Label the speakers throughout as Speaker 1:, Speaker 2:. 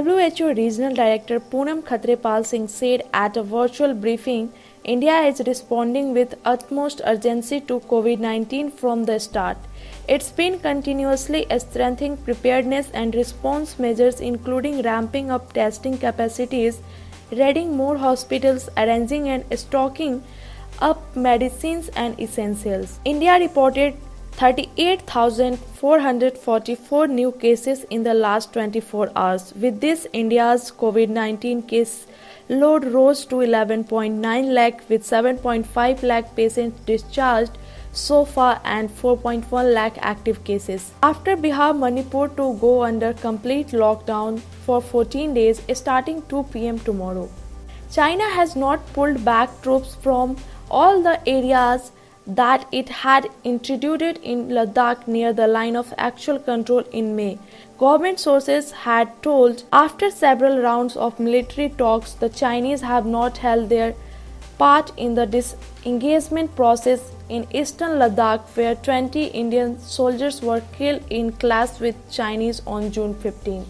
Speaker 1: WHO Regional Director Poonam Khatrepal Singh said at a virtual briefing, India is responding with utmost urgency to COVID-19 from the start. It's been continuously strengthening preparedness and response measures, including ramping up testing capacities, readying more hospitals, arranging and stocking up medicines and essentials. India reported 38,444 new cases in the last 24 hours. With this, India's COVID-19 case load rose to 11.9 lakh with 7.5 lakh patients discharged so far and 4.1 lakh active cases. After Bihar, Manipur to go under complete lockdown for 14 days starting 2 p.m. tomorrow. China has not pulled back troops from all the areas that it had introduced in Ladakh near the line of actual control in May. Government sources had told after several rounds of military talks, the Chinese have not held their part in the disengagement process in eastern Ladakh, where 20 Indian soldiers were killed in clash with Chinese on June 15.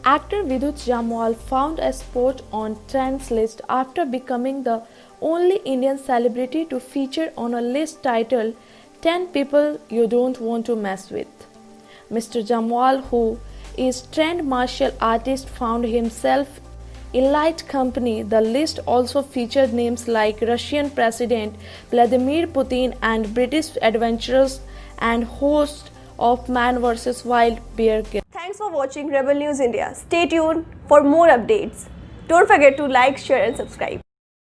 Speaker 1: Actor Vidut Jamwal found a spot on Trend's list after becoming the only Indian celebrity to feature on a list titled 10 People You Don't Want to Mess With. Mr. Jamwal, who is trained martial artist, found himself elite company. The list also featured names like Russian President Vladimir Putin and British adventurers and host of Man vs. Wild Bear Grylls.
Speaker 2: Thanks for watching Rebel News India. Stay tuned for more updates. Don't forget to like, share and subscribe.